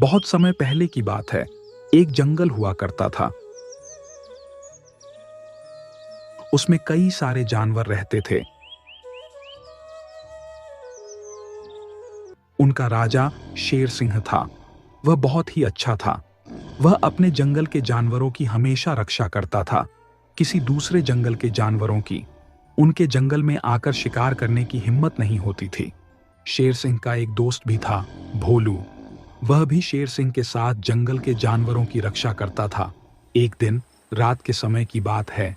बहुत समय पहले की बात है। एक जंगल हुआ करता था। उसमें कई सारे जानवर रहते थे। उनका राजा शेर सिंह था। वह बहुत ही अच्छा था। वह अपने जंगल के जानवरों की हमेशा रक्षा करता था, किसी दूसरे जंगल के जानवरों की उनके जंगल में आकर शिकार करने की हिम्मत नहीं होती थी। शेर सिंह का एक दोस्त भी था, भोलू। वह भी शेर सिंह के साथ जंगल के जानवरों की रक्षा करता था। एक दिन रात के समय की बात है।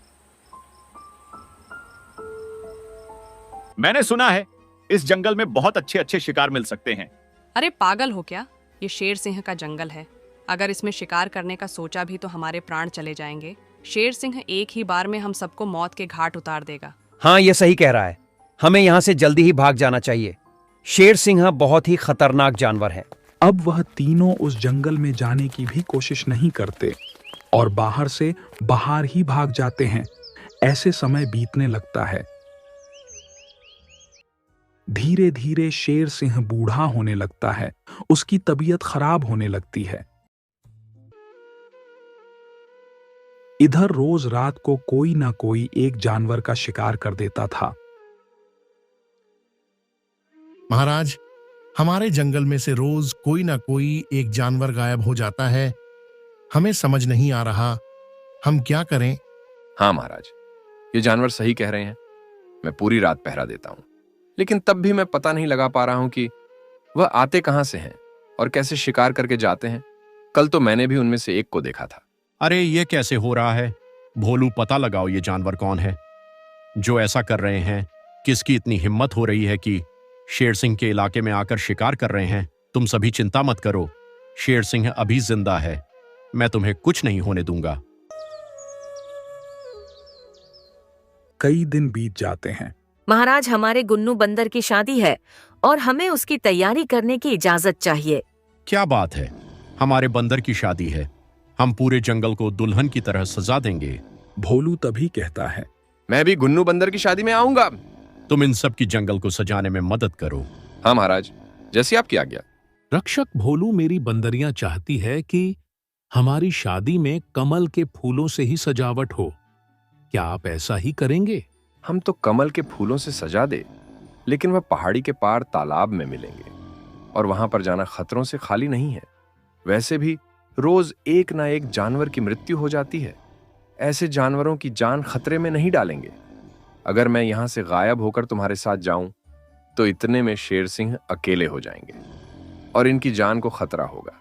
मैंने सुना है इस जंगल में बहुत अच्छे अच्छे शिकार मिल सकते हैं। अरे पागल हो क्या? ये शेर सिंह का जंगल है। अगर इसमें शिकार करने का सोचा भी तो हमारे प्राण चले जाएंगे। शेर सिंह एक ही बार में हम सबको मौत के घाट उतार देगा। हाँ, ये सही कह रहा है। हमें यहाँ से जल्दी ही भाग जाना चाहिए। शेर सिंह बहुत ही खतरनाक जानवर है। अब वह तीनों उस जंगल में जाने की भी कोशिश नहीं करते और बाहर से बाहर ही भाग जाते हैं। ऐसे समय बीतने लगता है। धीरे धीरे शेर सिंह बूढ़ा होने लगता है। उसकी तबीयत खराब होने लगती है। इधर रोज रात को कोई ना कोई एक जानवर का शिकार कर देता था। महाराज, हमारे जंगल में से रोज कोई ना कोई एक जानवर गायब हो जाता है। हमें समझ नहीं आ रहा, हम क्या करें? हाँ महाराज, ये जानवर सही कह रहे हैं। मैं पूरी रात पहरा देता हूं, लेकिन तब भी मैं पता नहीं लगा पा रहा हूं कि वह आते कहां से हैं और कैसे शिकार करके जाते हैं। कल तो मैंने भी उनमें से एक को देखा था। अरे ये कैसे हो रहा है? भोलू, पता लगाओ ये जानवर कौन है जो ऐसा कर रहे हैं। किसकी इतनी हिम्मत हो रही है कि शेर सिंह के इलाके में आकर शिकार कर रहे हैं। तुम सभी चिंता मत करो, शेर सिंह अभी जिंदा है। मैं तुम्हें कुछ नहीं होने दूंगा। कई दिन बीत जाते हैं। महाराज, हमारे गुन्नू बंदर की शादी है और हमें उसकी तैयारी करने की इजाजत चाहिए। क्या बात है? हमारे बंदर की शादी है। हम पूरे जंगल को दुल्हन की तरह सजा देंगे। भोलू तभी कहता है, मैं भी गुन्नू बंदर की शादी में आऊंगा। तुम इन सब की जंगल को सजाने में मदद करो। हाँ महाराज, जैसी आपकी आज्ञा। रक्षक भोलू, मेरी बंदरियां चाहती है कि हमारी शादी में कमल के फूलों से ही सजावट हो। क्या आप ऐसा ही करेंगे? हम तो कमल के फूलों से सजा दे, लेकिन वह पहाड़ी के पार तालाब में मिलेंगे और वहां पर जाना खतरों से खाली नहीं है। वैसे भी रोज एक ना एक जानवर की मृत्यु हो जाती है। ऐसे जानवरों की जान खतरे में नहीं डालेंगे। अगर मैं यहां से गायब होकर तुम्हारे साथ जाऊं तो इतने में शेर सिंह अकेले हो जाएंगे और इनकी जान को खतरा होगा।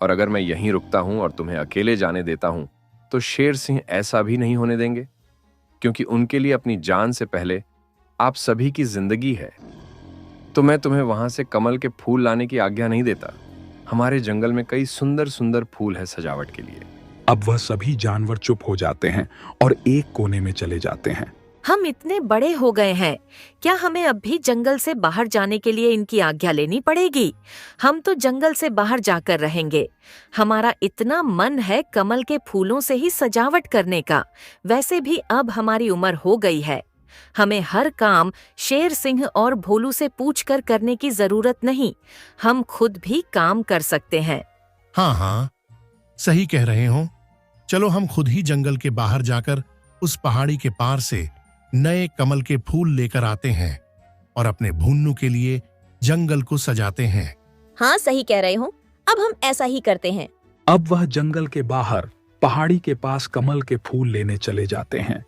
और अगर मैं यहीं रुकता हूं और तुम्हें अकेले जाने देता हूं तो शेर सिंह ऐसा भी नहीं होने देंगे, क्योंकि उनके लिए अपनी जान से पहले आप सभी की जिंदगी है। तो मैं तुम्हें वहां से कमल के फूल लाने की आज्ञा नहीं देता। हमारे जंगल में कई सुंदर सुंदर फूल है सजावट के लिए। अब वह सभी जानवर चुप हो जाते हैं और एक कोने में चले जाते हैं। हम इतने बड़े हो गए हैं, क्या हमें अब भी जंगल से बाहर जाने के लिए इनकी आज्ञा लेनी पड़ेगी? हम तो जंगल से बाहर जाकर रहेंगे। हमारा इतना मन है कमल के फूलों से ही सजावट करने का। वैसे भी अब हमारी उम्र हो गई है। हमें हर काम शेर सिंह और भोलू से पूछकर करने की जरूरत नहीं। हम खुद भी काम कर सकते हैं। हाँ हाँ, सही कह रहे हो। चलो हम खुद ही जंगल के बाहर जाकर उस पहाड़ी के पार से नए कमल के फूल लेकर आते हैं और अपने भुन्नू के लिए जंगल को सजाते हैं। हाँ, सही कह रहे हो। अब हम ऐसा ही करते हैं। अब वह जंगल के बाहर पहाड़ी के पास कमल के फूल लेने चले जाते हैं।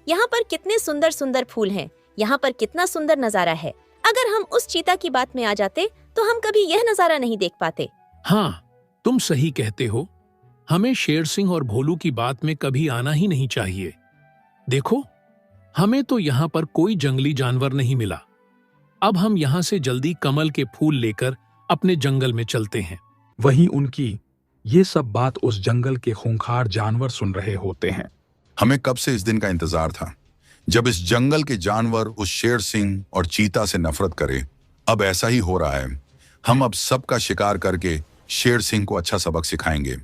यहाँ पर कितने सुंदर सुंदर फूल हैं। यहाँ पर कितना सुंदर नजारा है। अगर हम उस चीता की बात में आ जाते तो हम कभी यह नजारा नहीं देख पाते। हाँ, तुम सही कहते हो। हमें शेर सिंह और भोलू की बात में कभी आना ही नहीं चाहिए। देखो, हमें तो यहाँ पर कोई जंगली जानवर नहीं मिला। अब हम यहाँ से जल्दी कमल के फूल लेकर अपने जंगल में चलते हैं। वहीं उनकी ये सब बात उस जंगल के खूंखार जानवर सुन रहे होते हैं। हमें कब से इस दिन का इंतजार था जब इस जंगल के जानवर उस शेर सिंह और चीता से नफरत करे। अब ऐसा ही हो रहा है। हम अब सबका शिकार करके शेर सिंह को अच्छा सबक सिखाएंगे।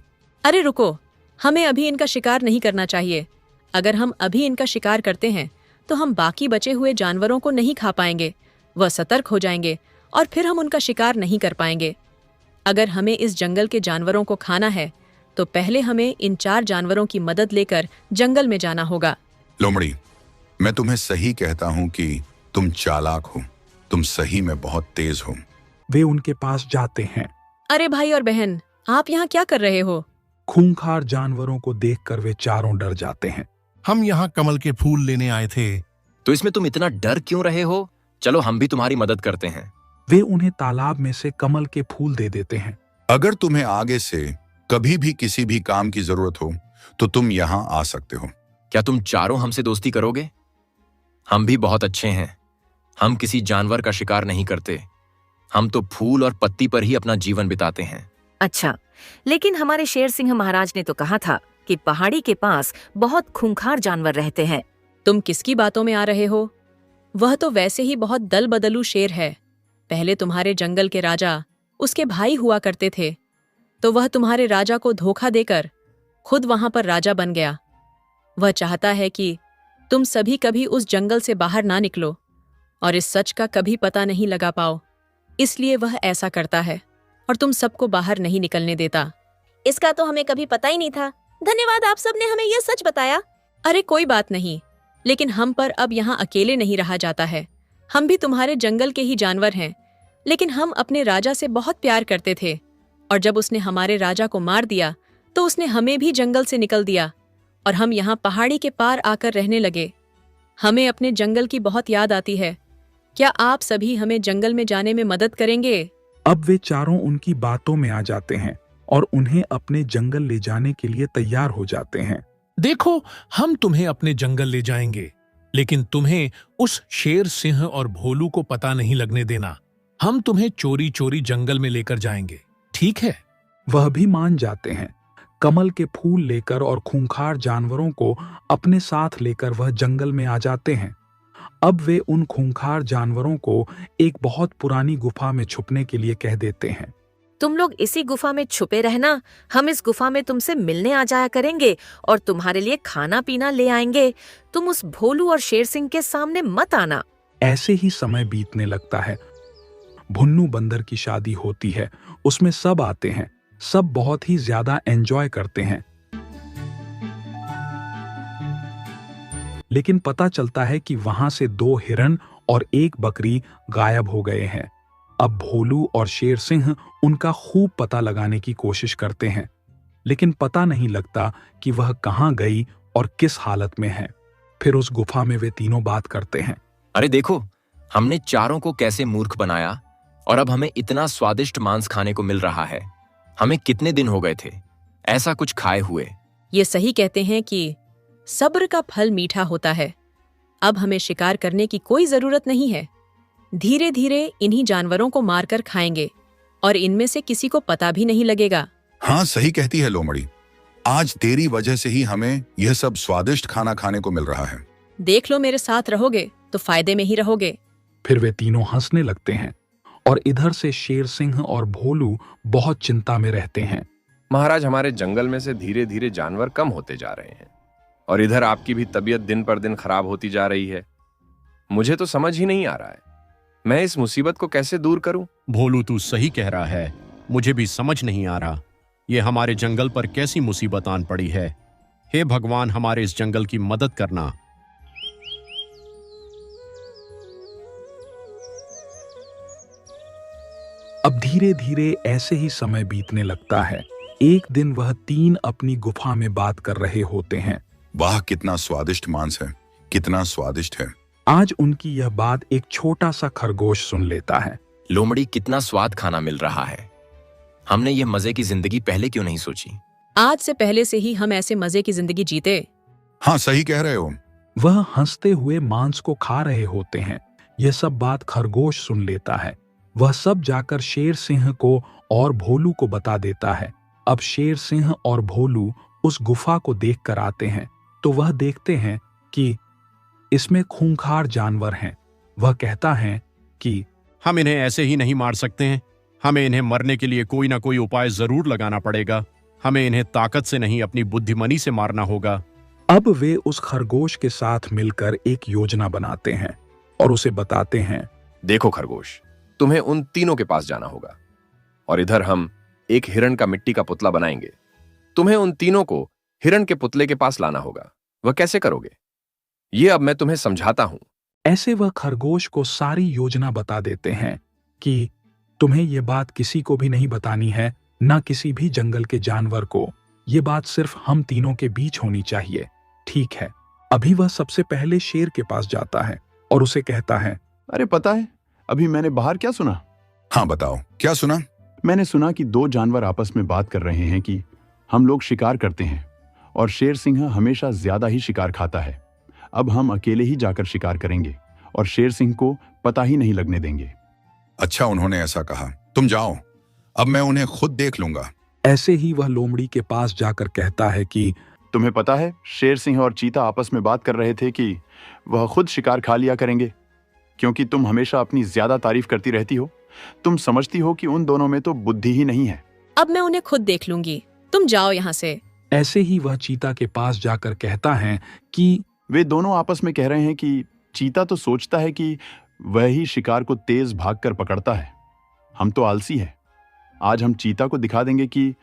अरे रुको, हमें अभी इनका शिकार नहीं करना चाहिए। अगर हम अभी इनका शिकार करते हैं तो हम बाकी बचे हुए जानवरों को नहीं खा पाएंगे। वह सतर्क हो जाएंगे और फिर हम उनका शिकार नहीं कर पाएंगे। अगर हमें इस जंगल के जानवरों को खाना है तो पहले हमें इन 4 जानवरों की मदद लेकर जंगल में जाना होगा। लोमड़ी, मैं तुम्हें सही कहता हूँ कि तुम चालाक हो, तुम सही में बहुत तेज हो। वे उनके पास जाते हैं। अरे भाई और बहन, आप यहाँ क्या कर रहे हो? खूंखार जानवरों को देखकर वे चारों डर जाते हैं। हम यहाँ कमल के फूल लेने आए थे। तो इसमें तुम इतना डर क्यों रहे हो? चलो हम भी तुम्हारी मदद करते हैं। वे उन्हें तालाब में से कमल के फूल दे देते हैं। अगर तुम्हें आगे से कभी भी किसी भी काम की जरूरत हो तो तुम यहाँ आ सकते हो। क्या तुम चारों हमसे दोस्ती करोगे? हम भी बहुत अच्छे हैं। हम किसी जानवर का शिकार नहीं करते। हम तो फूल और पत्ती पर ही अपना जीवन बिताते हैं। अच्छा, लेकिन हमारे शेर सिंह महाराज ने तो कहा था कि पहाड़ी के पास बहुत खूंखार जानवर रहते हैं। तुम किसकी बातों में आ रहे हो? वह तो वैसे ही बहुत दल बदलू शेर है। पहले तुम्हारे जंगल के राजा उसके भाई हुआ करते थे, तो वह तुम्हारे राजा को धोखा देकर खुद वहां पर राजा बन गया। वह चाहता है कि तुम सभी कभी उस जंगल से बाहर ना निकलो और इस सच का कभी पता नहीं लगा पाओ, इसलिए वह ऐसा करता है और तुम सबको बाहर नहीं निकलने देता। इसका तो हमें कभी पता ही नहीं था। धन्यवाद, आप सबने हमें यह सच बताया। अरे कोई बात नहीं, लेकिन हम पर अब यहाँ अकेले नहीं रहा जाता है। हम भी तुम्हारे जंगल के ही जानवर हैं, लेकिन हम अपने राजा से बहुत प्यार करते थे और जब उसने हमारे राजा को मार दिया तो उसने हमें भी जंगल से निकल दिया और हम यहाँ पहाड़ी के पार आकर रहने लगे। हमें अपने जंगल की बहुत याद आती है। क्या आप सभी हमें जंगल में जाने में मदद करेंगे? अब वे चारों उनकी बातों में आ जाते हैं और उन्हें अपने जंगल ले जाने के लिए तैयार हो जाते हैं। देखो, हम तुम्हें अपने जंगल ले जाएंगे, लेकिन तुम्हें उस शेर सिंह और भोलू को पता नहीं लगने देना। हम तुम्हें चोरी चोरी जंगल में लेकर जाएंगे, ठीक है? वह भी मान जाते हैं। कमल के फूल लेकर और खूंखार जानवरों को अपने साथ लेकर वह जंगल में आ जाते हैं। अब वे उन खूंखार जानवरों को एक बहुत पुरानी गुफा में छुपने के लिए कह देते हैं। तुम लोग इसी गुफा में छुपे रहना, हम इस गुफा में तुमसे मिलने आ जाया करेंगे और तुम्हारे लिए खाना पीना ले आएंगे। तुम उस भोलू और शेर सिंह के सामने मत आना। ऐसे ही समय बीतने लगता है। भुन्नू बंदर की शादी होती है, उसमें सब आते हैं। सब बहुत ही ज्यादा एंजॉय करते हैं, लेकिन पता चलता है कि वहां से 2 हिरन और 1 बकरी गायब हो गए हैं। अब भोलू और शेर सिंह उनका खूब पता लगाने की कोशिश करते हैं, लेकिन पता नहीं लगता कि वह कहां गई और किस हालत में है। फिर उस गुफा में वे तीनों बात करते हैं। अरे देखो, हमने चारों को कैसे मूर्ख बनाया और अब हमें इतना स्वादिष्ट मांस खाने को मिल रहा है। हमें कितने दिन हो गए थे ऐसा कुछ खाए हुए। ये सही कहते हैं कि सब्र का फल मीठा होता है। अब हमें शिकार करने की कोई जरूरत नहीं है। धीरे धीरे इन्हीं जानवरों को मारकर खाएंगे और इनमें से किसी को पता भी नहीं लगेगा। हाँ, सही कहती है लोमड़ी। आज तेरी वजह से ही हमें यह सब स्वादिष्ट खाना खाने को मिल रहा है। देख लो, मेरे साथ रहोगे तो फायदे में ही रहोगे। फिर वे तीनों हंसने लगते हैं और इधर से शेर सिंह और भोलू बहुत चिंता में रहते हैं। महाराज, हमारे जंगल में से धीरे धीरे जानवर कम होते जा रहे हैं और इधर आपकी भी तबीयत दिन पर दिन खराब होती जा रही है। मुझे तो समझ ही नहीं आ रहा है, मैं इस मुसीबत को कैसे दूर करूं? भोलू, तू सही कह रहा है। मुझे भी समझ नहीं आ रहा ये हमारे जंगल पर कैसी मुसीबत आन पड़ी है। हे भगवान, हमारे इस जंगल की मदद करना। अब धीरे धीरे ऐसे ही समय बीतने लगता है। एक दिन वह 3 अपनी गुफा में बात कर रहे होते हैं। वाह, कितना स्वादिष्ट मांस है, कितना स्वादिष्ट है। आज उनकी यह बात एक छोटा सा खरगोश सुन लेता है। लोमड़ी, कितना स्वाद खाना मिल रहा है। हमने ये मजे की जिंदगी पहले क्यों नहीं सोची? आज से पहले से ही हम ऐसे मजे की जिंदगी जीते। हाँ, सही कह रहे हो। वह हंसते हुए मांस को खा रहे होते हैं। यह सब बात खरगोश सुन लेता है। वह सब जाकर शेर सिंह को और भोलू को बता देता है। अब शेर सिंह और भोलू उस गुफा को देखकर आते हैं तो वह देखते हैं कि इसमें खूंखार जानवर हैं। वह कहता है कि हम इन्हें ऐसे ही नहीं मार सकते हैं। हमें इन्हें मरने के लिए कोई ना कोई उपाय जरूर लगाना पड़ेगा। हमें इन्हें ताकत से नहीं, अपनी बुद्धिमनी से मारना होगा। अब वे उस खरगोश के साथ मिलकर एक योजना बनाते हैं और उसे बताते हैं। देखो खरगोश, तुम्हें उन तीनों के पास जाना होगा और इधर हम एक हिरण का मिट्टी का पुतला बनाएंगे। तुम्हें उन तीनों को हिरण के पुतले के पास लाना होगा। वह कैसे करोगे, ये अब मैं तुम्हें समझाता हूं। ऐसे वह खरगोश को सारी योजना बता देते हैं कि तुम्हें ये बात किसी को भी नहीं बतानी है, ना किसी भी जंगल के जानवर को। ये बात सिर्फ हम तीनों के बीच होनी चाहिए, ठीक है? अभी वह सबसे पहले शेर के पास जाता है और उसे कहता है, अरे पता है, अभी मैंने बाहर क्या सुना? हाँ बताओ, क्या सुना? मैंने सुना कि दो जानवर आपस में बात कर रहे हैं कि हम लोग शिकार करते हैं और शेर सिंह हमेशा ज्यादा ही शिकार खाता है। अब हम अकेले ही जाकर शिकार करेंगे और शेर सिंह को पता ही नहीं लगने देंगे। अच्छा, उन्होंने ऐसा कहा। तुम जाओ, अब मैं उन्हें खुद देख लूंगा। ऐसे ही वह लोमड़ी के पास जाकर कहता है कि तुम्हें पता है, शेर सिंह और चीता आपस में बात कर रहे थे कि वह खुद शिकार खा लिया करेंगे, क्योंकि तुम हमेशा अपनी ज्यादा तारीफ करती रहती हो। तुम समझती हो कि उन दोनों में तो बुद्धि ही नहीं है। अब मैं उन्हें खुद देख लूंगी, तुम जाओ यहाँ से। ऐसे ही वह चीता के पास जाकर कहता है कि वे दोनों आपस में कह रहे हैं कि चीता तो सोचता है कि वह ही शिकार को तेज भागकर पकड़ता है। हम तो आलसी हैं। आज हम चीता को दिखा देंगे कि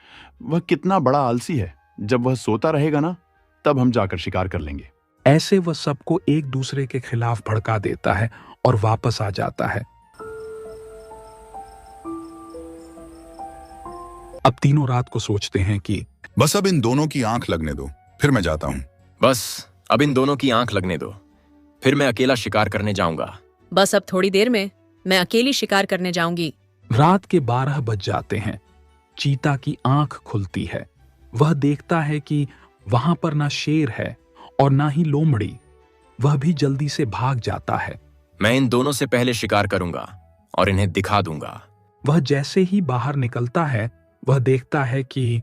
वह कितना बड़ा आलसी है। जब वह सोता रहेगा ना, तब हम जाकर शिकार कर लेंगे। ऐसे वह सबको एक दूसरे के खिलाफ भड़का देता है और वापस आ जाता है। अब तीनों रात को सोचते हैं कि बस अब इन दोनों की आंख लगने दो, फिर मैं जाता हूं। बस अब इन दोनों की आंख लगने दो, फिर मैं अकेला शिकार करने जाऊंगा। बस अब थोड़ी देर में मैं अकेली शिकार करने जाऊंगी। रात के 12 बज जाते हैं। चीता की आंख खुलती है। वह देखता है कि वहां पर ना शेर है और ना ही लोमड़ी। वह भी जल्दी से भाग जाता है। मैं इन दोनों से पहले शिकार करूंगा और इन्हें दिखा दूंगा। वह जैसे ही बाहर निकलता है, वह देखता है कि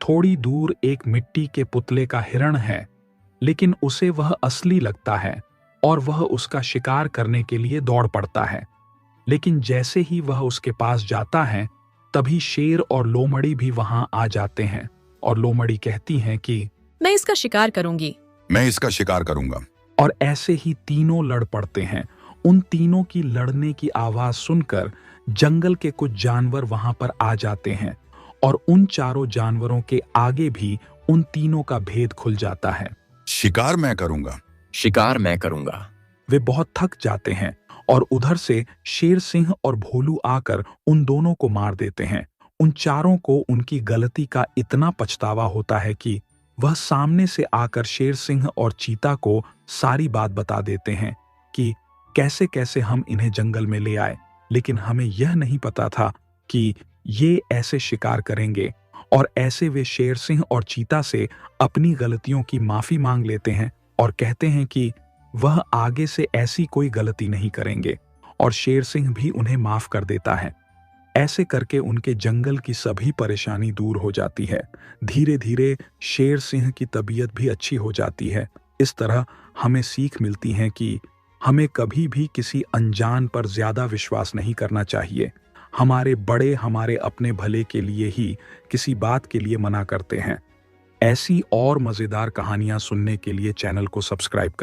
थोड़ी दूर एक मिट्टी के पुतले का हिरण है, लेकिन उसे वह असली लगता है और वह उसका शिकार करने के लिए दौड़ पड़ता है। लेकिन जैसे ही वह उसके पास जाता है, तभी शेर और लोमड़ी भी वहां आ जाते हैं और लोमड़ी कहती हैं कि मैं इसका शिकार करूंगी। मैं इसका शिकार करूंगा। और ऐसे ही तीनों लड़ पड़ते हैं। उन तीनों की लड़ने की आवाज सुनकर जंगल के कुछ जानवर वहां पर आ जाते हैं और उन चारों जानवरों के आगे भी उन तीनों का भेद खुल जाता है। शिकार मैं करूंगा। शिकार मैं करूंगा। वे बहुत थक जाते हैं और उधर से शेर सिंह और भोलू आकर उन दोनों को मार देते हैं। उन चारों को उनकी गलती का इतना पछतावा होता है कि वह सामने से आकर शेर सिंह और चीता को सारी बात बता देते हैं कि कैसे कैसे हम इन्हें जंगल में ले आए, लेकिन हमें यह नहीं पता था कि ये ऐसे शिकार करेंगे। और ऐसे वे शेर सिंह और चीता से अपनी गलतियों की माफी मांग लेते हैं और कहते हैं कि वह आगे से ऐसी कोई गलती नहीं करेंगे, और शेर सिंह भी उन्हें माफ कर देता है। ऐसे करके उनके जंगल की सभी परेशानी दूर हो जाती है। धीरे धीरे शेर सिंह की तबीयत भी अच्छी हो जाती है। इस तरह हमें सीख मिलती है कि हमें कभी भी किसी अनजान पर ज्यादा विश्वास नहीं करना चाहिए। हमारे बड़े हमारे अपने भले के लिए ही किसी बात के लिए मना करते हैं। ऐसी और मजेदार कहानियां सुनने के लिए चैनल को सब्सक्राइब करें।